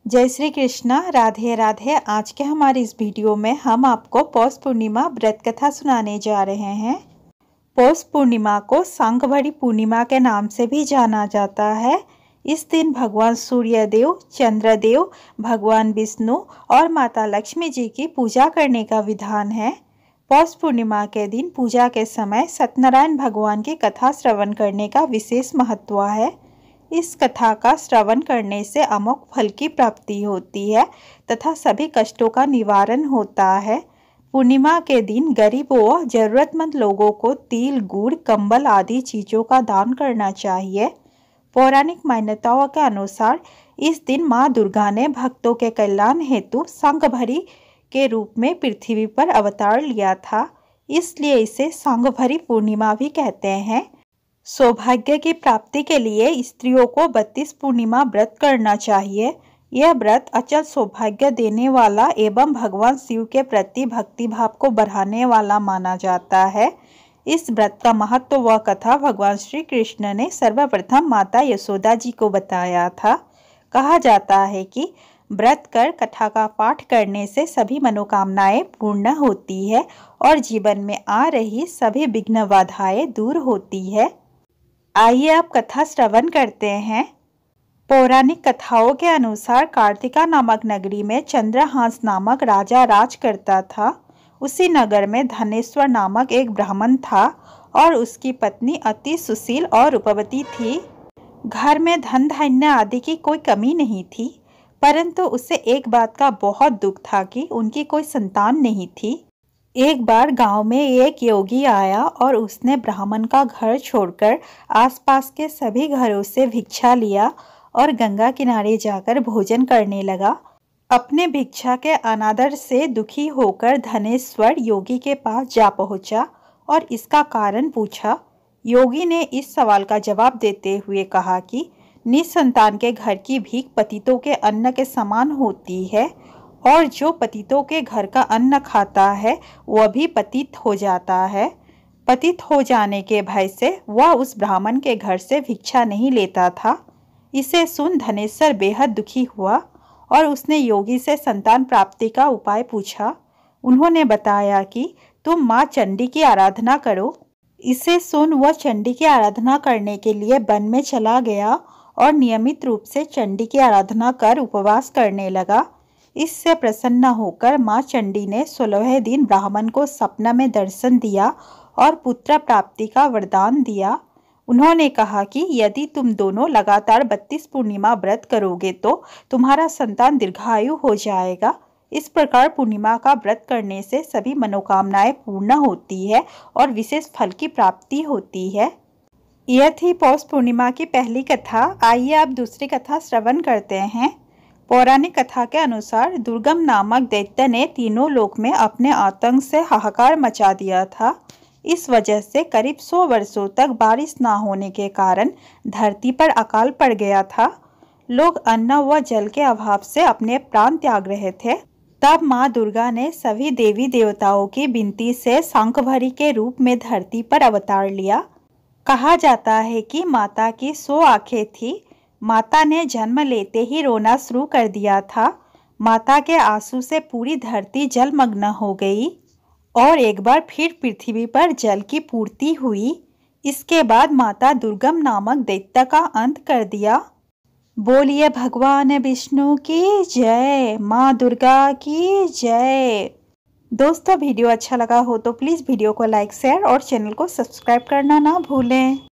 जय श्री कृष्णा, राधे राधे। आज के हमारे इस वीडियो में हम आपको पौष पूर्णिमा व्रत कथा सुनाने जा रहे हैं। पौष पूर्णिमा को शाकंभरी पूर्णिमा के नाम से भी जाना जाता है। इस दिन भगवान सूर्यदेव, चंद्रदेव, भगवान विष्णु और माता लक्ष्मी जी की पूजा करने का विधान है। पौष पूर्णिमा के दिन पूजा के समय सत्यनारायण भगवान की कथा श्रवण करने का विशेष महत्व है। इस कथा का श्रवण करने से अमोघ फल की प्राप्ति होती है तथा सभी कष्टों का निवारण होता है। पूर्णिमा के दिन गरीबों व जरूरतमंद लोगों को तिल, गुड़, कंबल आदि चीजों का दान करना चाहिए। पौराणिक मान्यताओं के अनुसार इस दिन मां दुर्गा ने भक्तों के कल्याण हेतु शाकंभरी के रूप में पृथ्वी पर अवतार लिया था, इसलिए इसे शाकंभरी पूर्णिमा भी कहते हैं। सौभाग्य की प्राप्ति के लिए स्त्रियों को 32 पूर्णिमा व्रत करना चाहिए। यह व्रत अचल सौभाग्य देने वाला एवं भगवान शिव के प्रति भक्ति भाव को बढ़ाने वाला माना जाता है। इस व्रत का महत्व व कथा भगवान श्री कृष्ण ने सर्वप्रथम माता यशोदा जी को बताया था। कहा जाता है कि व्रत कर कथा का पाठ करने से सभी मनोकामनाएं पूर्ण होती है और जीवन में आ रही सभी विघ्न बाधाएं दूर होती है। आइए अब कथा श्रवण करते हैं। पौराणिक कथाओं के अनुसार कार्तिका नामक नगरी में चंद्रहास नामक राजा राज करता था। उसी नगर में धनेश्वर नामक एक ब्राह्मण था और उसकी पत्नी अति सुशील और रूपवती थी। घर में धन धान्य आदि की कोई कमी नहीं थी, परंतु उसे एक बात का बहुत दुख था कि उनकी कोई संतान नहीं थी। एक बार गांव में एक योगी आया और उसने ब्राह्मण का घर छोड़कर आसपास के सभी घरों से भिक्षा लिया और गंगा किनारे जाकर भोजन करने लगा। अपने भिक्षा के अनादर से दुखी होकर धनेश्वर योगी के पास जा पहुंचा और इसका कारण पूछा। योगी ने इस सवाल का जवाब देते हुए कहा कि निसंतान के घर की भीख पतितों के अन्न के समान होती है और जो पतितों के घर का अन्न खाता है वह भी पतित हो जाता है। पतित हो जाने के भय से वह उस ब्राह्मण के घर से भिक्षा नहीं लेता था। इसे सुन धनेश्वर बेहद दुखी हुआ और उसने योगी से संतान प्राप्ति का उपाय पूछा। उन्होंने बताया कि तुम माँ चंडी की आराधना करो। इसे सुन वह चंडी की आराधना करने के लिए वन में चला गया और नियमित रूप से चंडी की आराधना कर उपवास करने लगा। इससे प्रसन्न होकर मां चंडी ने 16वें दिन ब्राह्मण को सपना में दर्शन दिया और पुत्र प्राप्ति का वरदान दिया। उन्होंने कहा कि यदि तुम दोनों लगातार 32 पूर्णिमा व्रत करोगे तो तुम्हारा संतान दीर्घायु हो जाएगा। इस प्रकार पूर्णिमा का व्रत करने से सभी मनोकामनाएं पूर्ण होती है और विशेष फल की प्राप्ति होती है। यह थी पौष पूर्णिमा की पहली कथा। आइए अब दूसरी कथा श्रवण करते हैं। पौराणिक कथा के अनुसार दुर्गम नामक दैत्य ने तीनों लोक में अपने आतंक से हाहाकार मचा दिया था। इस वजह से करीब 100 वर्षों तक बारिश न होने के कारण धरती पर अकाल पड़ गया था। लोग अन्न व जल के अभाव से अपने प्राण त्याग रहे थे। तब मां दुर्गा ने सभी देवी देवताओं की विनती से शाकंभरी के रूप में धरती पर अवतार लिया। कहा जाता है कि माता की 100 आंखें थी। माता ने जन्म लेते ही रोना शुरू कर दिया था। माता के आंसू से पूरी धरती जलमग्न हो गई और एक बार फिर पृथ्वी पर जल की पूर्ति हुई। इसके बाद माता दुर्गम नामक दैत्य का अंत कर दिया। बोलिए भगवान विष्णु की जय, माँ दुर्गा की जय। दोस्तों, वीडियो अच्छा लगा हो तो प्लीज़ वीडियो को लाइक, शेयर और चैनल को सब्सक्राइब करना ना भूलें।